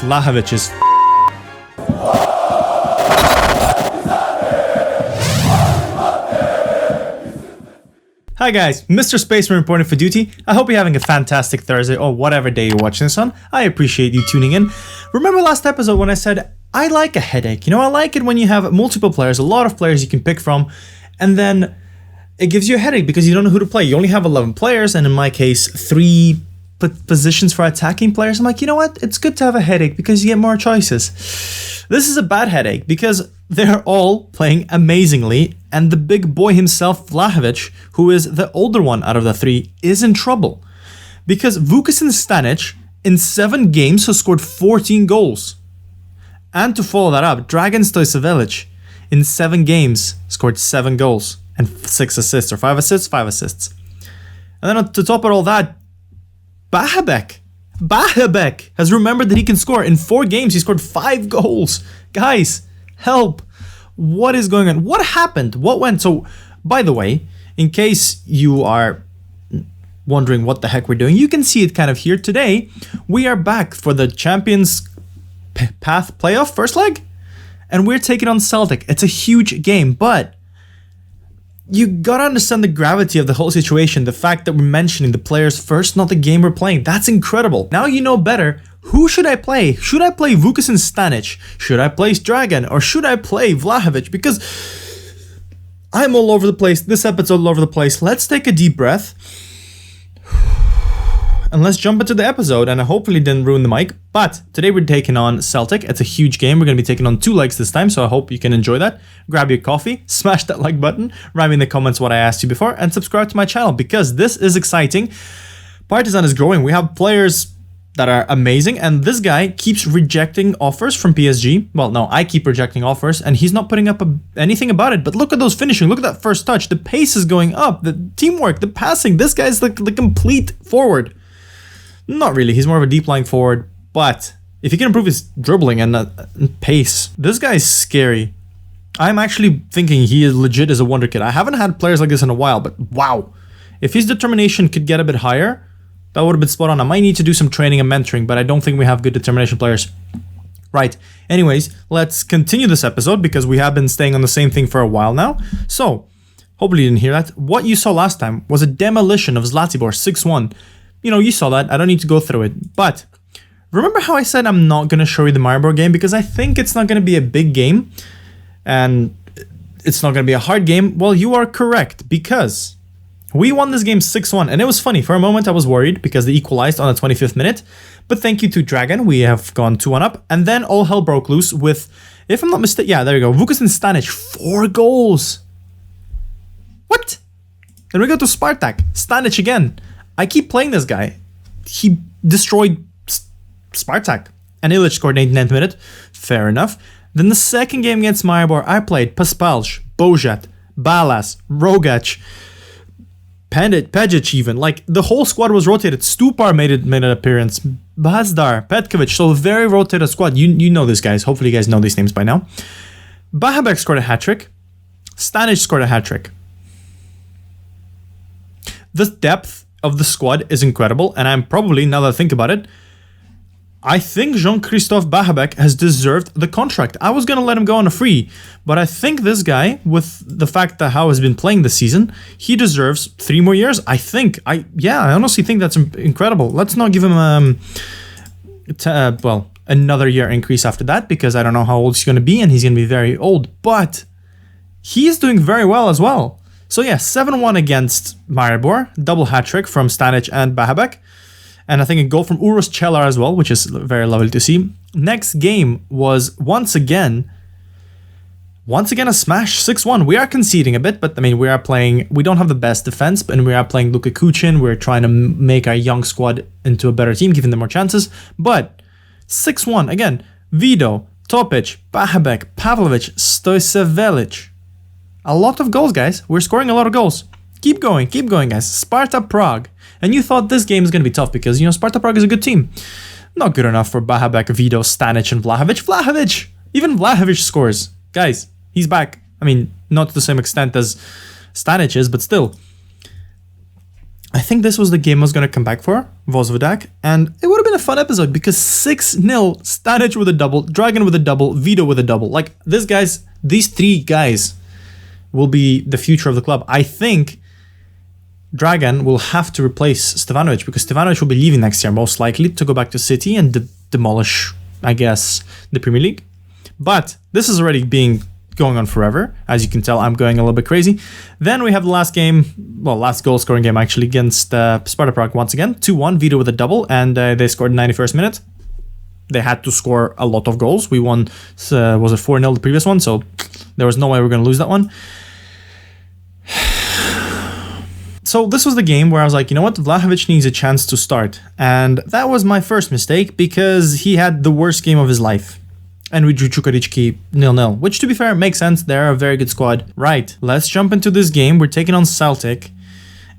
Vlahovic is Hi guys, MrSpaceman reporting for duty. I hope you're having a fantastic Thursday or whatever day you're watching this on. I appreciate you tuning in. Remember last episode when I said I like a headache? You know, I like it when you have multiple players, a lot of players you can pick from, and then it gives you a headache because you don't know who to play. You only have 11 players, and in my case, 3 positions for attacking players. I'm like, you know what? It's good to have a headache because you get more choices. This is a bad headache because they're all playing amazingly, and the big boy himself, Vlahovic, who is the older one out of the 3, is in trouble. Because Vukas and Stanic, in 7 games, has scored 14 goals. And to follow that up, Dragan Stojcevic, in 7 games, scored 7 goals and 6 assists, or 5 assists, 5 assists. And then to top it all that, Bahabek has remembered that he can score. In 4 games, he scored 5 goals. Guys, help. What is going on? What happened? What went? So, by the way, in case you are wondering what the heck we're doing, you can see it kind of here today. We are back for the Champions Path playoff first leg, and we're taking on Celtic. It's a huge game, but you gotta understand the gravity of the whole situation. The fact that we're mentioning the players first, not the game we're playing. That's incredible. Now you know better. Who should I play? Should I play Vukas and Stanic? Should I play Dragan? Or should I play Vlahovic? Because I'm all over the place. This episode's all over the place. Let's take a deep breath. And let's jump into the episode. And I hopefully didn't ruin the mic. But today we're taking on Celtic. It's a huge game. We're going to be taking on 2 legs this time. So I hope you can enjoy that. Grab your coffee. Smash that like button. Write me in the comments what I asked you before. And subscribe to my channel because this is exciting. Partizan is growing. We have players that are amazing, and this guy keeps rejecting offers from PSG. Well, no, I keep rejecting offers, and he's not putting up anything about it. But look at those finishing. Look at that first touch. The pace is going up. The teamwork, the passing. This guy's the complete forward. Not really. He's more of a deep lying forward. But if he can improve his dribbling and pace, this guy's scary. I'm actually thinking he is legit as a wonder kid. I haven't had players like this in a while, but wow. If his determination could get a bit higher, that would have been spot on. I might need to do some training and mentoring, but I don't think we have good determination players. Right. Anyways, let's continue this episode because we have been staying on the same thing for a while now. So, hopefully you didn't hear that. What you saw last time was a demolition of Zlatibor 6-1. You know, you saw that. I don't need to go through it. But remember how I said I'm not going to show you the Maribor game because I think it's not going to be a big game and it's not going to be a hard game? Well, you are correct because we won this game 6-1, and it was funny. For a moment, I was worried because they equalized on the 25th minute. But thank you to Dragan, we have gone 2-1 up. And then all hell broke loose with, if I'm not mistaken, yeah, there you go. Vukas and Stanic, 4 goals. What? Then we go to Spartak. Stanic again. I keep playing this guy. He destroyed Spartak. And Ilic scored 89th minute. Fair enough. Then the second game against Maribor, I played Paspalj, Bojat, Balas, Rogac, Pejic even. Like, the whole squad was rotated. Stupar made an appearance. Bazdar, Petkovic. So a very rotated squad. You know these guys. Hopefully you guys know these names by now. Bahabek scored a hat-trick. Stanic scored a hat-trick. The depth of the squad is incredible. And I'm probably, now that I think about it, I think Jean-Christophe Bahabek has deserved the contract. I was going to let him go on a free, but I think this guy, with the fact that how he's been playing this season, he deserves 3 more years. I honestly think that's incredible. Let's not give him another year increase after that because I don't know how old he's going to be and he's going to be very old, but he is doing very well as well. So yeah, 7-1 against Maribor, double hat-trick from Stanic and Bahabek. And I think a goal from Uros Celar as well, which is very lovely to see. Next game was once again a smash, 6-1. We are conceding a bit, but I mean, we don't have the best defense, and we are playing Luka Kuchin. We're trying to make our young squad into a better team, giving them more chances. But 6-1, again, Vido, Topic, Bahabek, Pavlovic, Stojcevic. A lot of goals, guys. We're scoring a lot of goals. Keep going, guys. Sparta Prague. And you thought this game is going to be tough because, you know, Sparta Prague is a good team. Not good enough for Bahabek, Vido, Stanic, and Vlahovic. Even Vlahovic scores. Guys, he's back. I mean, not to the same extent as Stanic is, but still. I think this was the game I was going to come back for, Vozvodak, and it would have been a fun episode because 6-0, Stanic with a double, Dragan with a double, Vido with a double. Like, these three guys will be the future of the club. I think Dragan will have to replace Stevanovic because Stevanovic will be leaving next year, most likely, to go back to City and demolish, I guess, the Premier League. But this is already going on forever. As you can tell, I'm going a little bit crazy. Then we have the last game, well, last goal scoring game actually against Sparta Prague once again. 2-1, Vido with a double, and they scored in the 91st minute. They had to score a lot of goals. We won, was it 4-0 the previous one? So there was no way we were going to lose that one. So this was the game where I was like, you know what, Vlahovic needs a chance to start. And that was my first mistake because he had the worst game of his life. And we drew Čukarički 0-0, which to be fair makes sense. They're a very good squad. Right, let's jump into this game. We're taking on Celtic.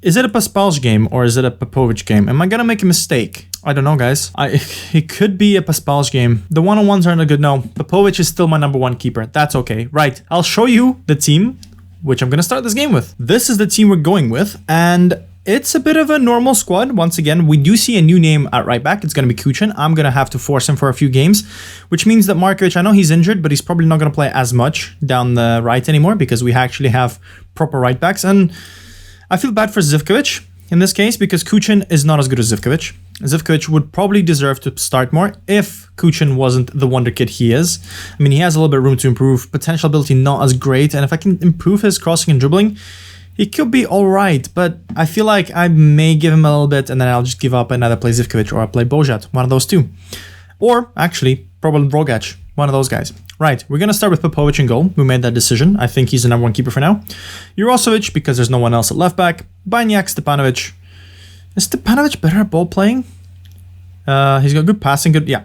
Is it a Paspalj game or is it a Popovic game? Am I gonna make a mistake? I don't know, guys. It could be a Paspalj game. The one-on-ones aren't a good no. Popovic is still my #1 keeper. That's okay. Right, I'll show you the team which I'm going to start this game with. This is the team we're going with, and it's a bit of a normal squad. Once again, we do see a new name at right back. It's going to be Kuchin. I'm going to have to force him for a few games, which means that Markovic, I know he's injured, but he's probably not going to play as much down the right anymore because we actually have proper right backs. And I feel bad for Zivkovic in this case because Kuchin is not as good as Zivkovic. Zivkovic would probably deserve to start more if Kuchin wasn't the wonder kid he is. I mean, he has a little bit of room to improve. Potential ability not as great. And if I can improve his crossing and dribbling, he could be alright. But I feel like I may give him a little bit and then I'll just give up and either play Zivkovic or I'll play Bojat. One of those two. Or actually, probably Brogac. One of those guys. Right, we're going to start with Popovic in goal. We made that decision. I think he's the #1 keeper for now. Jurosovic, because there's no one else at left back. Banyak, Stepanovic. Is Stepanovic better at ball playing? He's got good passing, good... Yeah,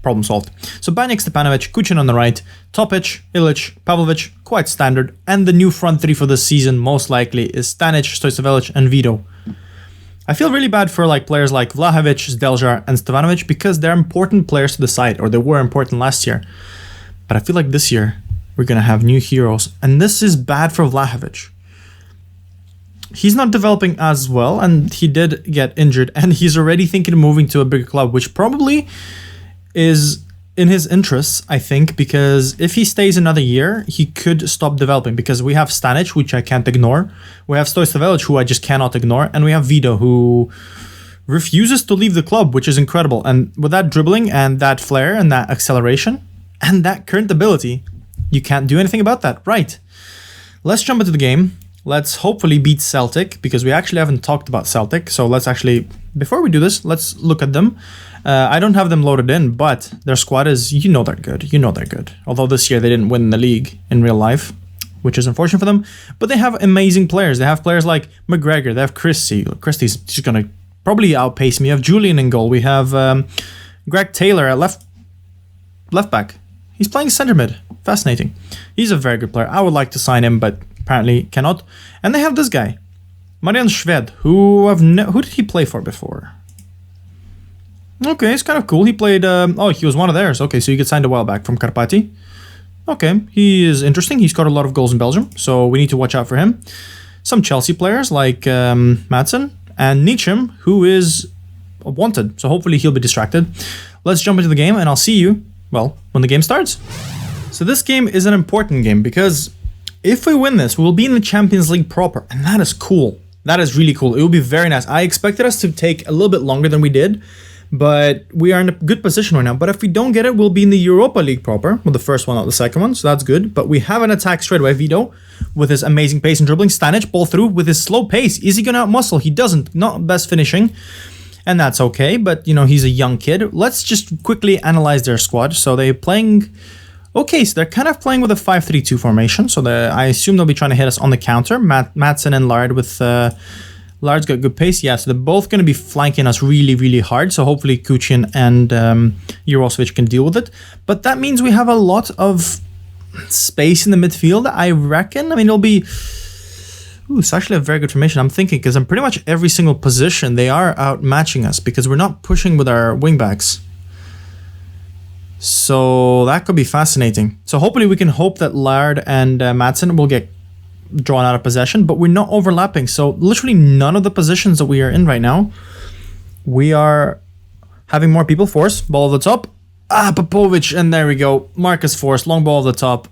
problem solved. So Banyak, Stepanovic, Kuchin on the right, Topic, Ilic, Pavlovic, quite standard. And the new front three for this season, most likely, is Stanic, Stojcevic, and Vido. I feel really bad for players like Vlahovic, Zdeljar, and Stevanovic because they're important players to the side, or they were important last year. But I feel like this year, we're going to have new heroes. And this is bad for Vlahovic. He's not developing as well, and he did get injured, and he's already thinking of moving to a bigger club, which probably is in his interests, I think, because if he stays another year, he could stop developing, because we have Stanic, which I can't ignore, we have Stojcevic, who I just cannot ignore, and we have Vido, who refuses to leave the club, which is incredible. And with that dribbling and that flair and that acceleration and that current ability, you can't do anything about that. Right, let's jump into the game. Let's hopefully beat Celtic, because we actually haven't talked about Celtic. So let's actually, before we do this, let's look at them. I don't have them loaded in, but their squad is, you know they're good. You know they're good. Although this year they didn't win the league in real life, which is unfortunate for them. But they have amazing players. They have players like McGregor. They have Christie. Christie's just going to probably outpace me. We have Julian in goal. We have Greg Taylor at left back. He's playing center mid. Fascinating. He's a very good player. I would like to sign him, but apparently cannot. And they have this guy, Marian Shved, who who did he play for before? Okay, it's kind of cool. He played, he was one of theirs. Okay, so he gets signed a while back from Karpati. Okay, he is interesting. He scored a lot of goals in Belgium, so we need to watch out for him. Some Chelsea players like Madsen and Nichim, who is wanted, so hopefully he'll be distracted. Let's jump into the game, and I'll see you, well, when the game starts. So this game is an important game, because if we win this, we'll be in the Champions League proper, and that is cool. That is really cool. It will be very nice. I expected us to take a little bit longer than we did, but we are in a good position right now. But if we don't get it, we'll be in the Europa League proper, with the first one, not the second one, so that's good. But we have an attack straight away. Vido, with his amazing pace and dribbling. Stanic, ball through with his slow pace. Is he going to outmuscle? He doesn't. Not best finishing, and that's okay, but, you know, he's a young kid. Let's just quickly analyze their squad. So they're playing... Okay, so they're kind of playing with a 5-3-2 formation, so I assume they'll be trying to hit us on the counter. Madsen and Lard with... Lard's got good pace, yeah, so they're both going to be flanking us really, really hard, so hopefully Kuchin and Jurosovic can deal with it. But that means we have a lot of space in the midfield, I reckon. I mean, it'll be... Ooh, it's actually a very good formation, I'm thinking, because in pretty much every single position, they are outmatching us, because we're not pushing with our wingbacks. So that could be fascinating. So hopefully we can hope that Lard and Madsen will get drawn out of possession, but we're not overlapping. So literally none of the positions that we are in right now, we are having more people force. Ball over the top. Popovic, and there we go. Marcus force, long ball over the top.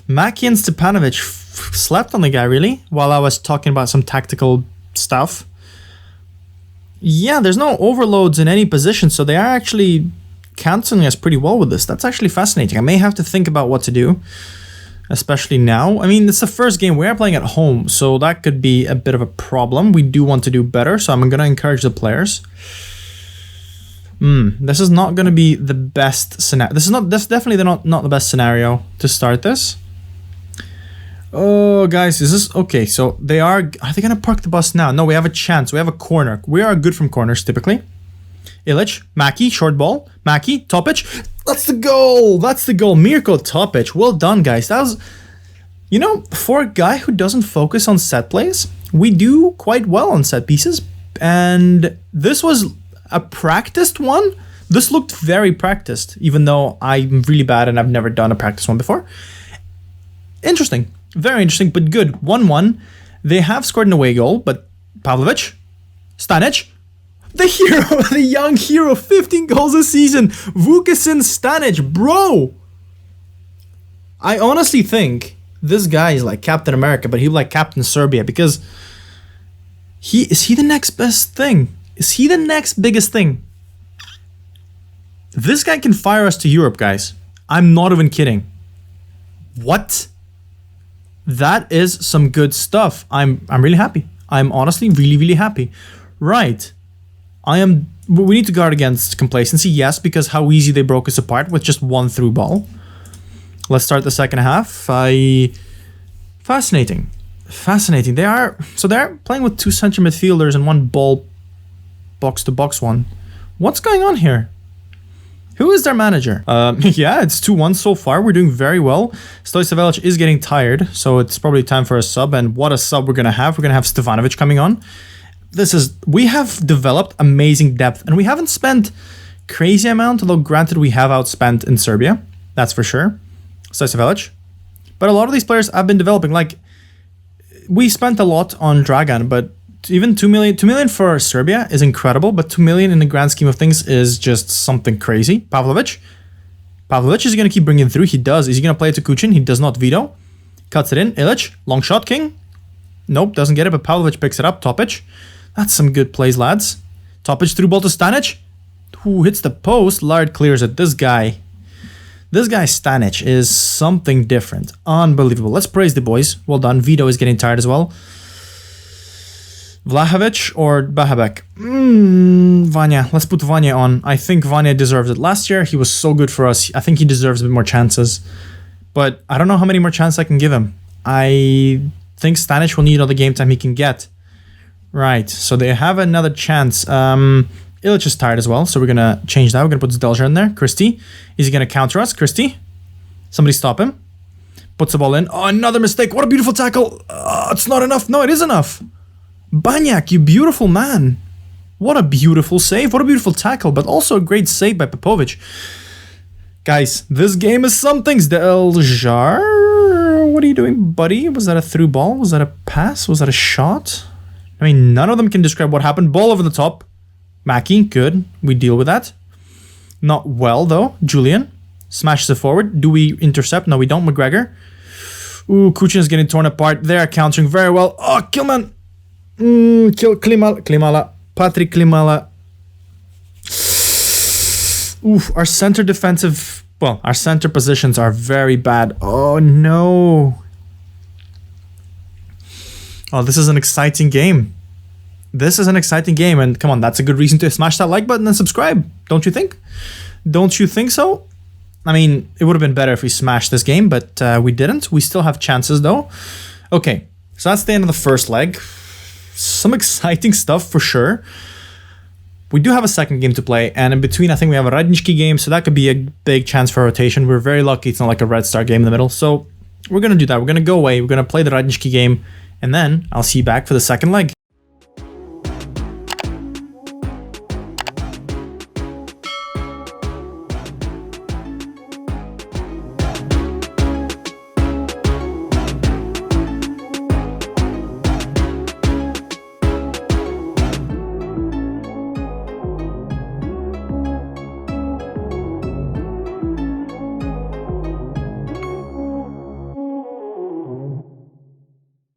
Maki and Stepanovic slept on the guy, really, while I was talking about some tactical stuff. Yeah, there's no overloads in any position, so they are actually canceling us pretty well with this. That's actually fascinating. I may have to think about what to do, especially now. I mean, it's the first game. We are playing at home, so that could be a bit of a problem. We do want to do better, so I'm going to encourage the players. This is not going to be the best scenario. This definitely not the best scenario to start this. Oh, guys, is this... Okay, so are they going to park the bus now? No, we have a chance. We have a corner. We are good from corners, typically. Ilic, Maki, short ball. Maki, Topic. That's the goal. That's the goal. Mirko Topic. Well done, guys. That was... You know, for a guy who doesn't focus on set plays, we do quite well on set pieces. And this was a practiced one. This looked very practiced, even though I'm really bad and I've never done a practice one before. Interesting. Very interesting, but good. 1-1. They have scored an away goal, but Pavlovic, Stanic, the hero, the young hero, 15 goals a season. Vukasin Stanic, bro. I honestly think this guy is like Captain America, but he's like Captain Serbia, because is he the next best thing? Is he the next biggest thing? This guy can fire us to Europe, guys. I'm not even kidding. What? That is some good stuff. I'm really happy. I'm honestly really happy. Right. We need to guard against complacency, yes, because how easy they broke us apart with just one through ball. Let's start the second half. Fascinating. Fascinating. They're playing with two center midfielders and one ball box to box one. What's going on here? Who is their manager? Yeah, it's 2-1 so far. We're doing very well. Stojsevelic is getting tired, so it's probably time for a sub. And what a sub we're going to have. We're going to have Stevanovic coming on. We have developed amazing depth, and we haven't spent crazy amount, although granted we have outspent in Serbia. That's for sure. Stojsevelic. But a lot of these players have been developing. Like, we spent a lot on Dragan, but even 2 million for Serbia is incredible, but 2 million in the grand scheme of things is just something crazy. Pavlovic. Pavlovic is going to keep bringing through. He does. Is he going to play it to Kuchin? He does not. Vido. Cuts it in. Ilic. Long shot, King. Nope, doesn't get it, but Pavlovic picks it up. Topic. That's some good plays, lads. Topic through ball to Stanic. Who hits the post? Lard clears it. This guy Stanic is something different. Unbelievable. Let's praise the boys. Well done. Vido is getting tired as well. Vlahovic or Bahabek? Vanya. Let's put Vanya on. I think Vanya deserves it. Last year, he was so good for us. I think he deserves a bit more chances. But I don't know how many more chances I can give him. I think Stanic will need all the game time he can get. Right. So they have another chance. Ilic is tired as well, so we're going to change that. We're going to put Zdelja in there. Christie. Is he going to counter us? Christie. Somebody stop him. Puts the ball in. Oh, another mistake. What a beautiful tackle. It's not enough. No, it is enough. Banyak, you beautiful man. What a beautiful save. What a beautiful tackle, but also a great save by Popovic. Guys, this game is something. Zdelja. What are you doing, buddy? Was that a through ball? Was that a pass? Was that a shot? I mean, none of them can describe what happened. Ball over the top. Maki, good. We deal with that. Not well, though. Julian smashes it forward. Do we intercept? No, we don't. McGregor. Ooh, Kuchin is getting torn apart. They're countering very well. Oh, Killman. Klimala. Patrick Klimala. Oof, our center positions are very bad. Oh, no. Oh, this is an exciting game. This is an exciting game, and come on, that's a good reason to smash that like button and subscribe, don't you think? Don't you think so? I mean, it would have been better if we smashed this game, but we didn't. We still have chances, though. Okay, so that's the end of the first leg. Some exciting stuff, for sure. We do have a second game to play, and in between, I think we have a Radnički game, so that could be a big chance for rotation. We're very lucky it's not like a Red Star game in the middle, so we're going to do that. We're going to go away, we're going to play the Radnički game, and then I'll see you back for the second leg.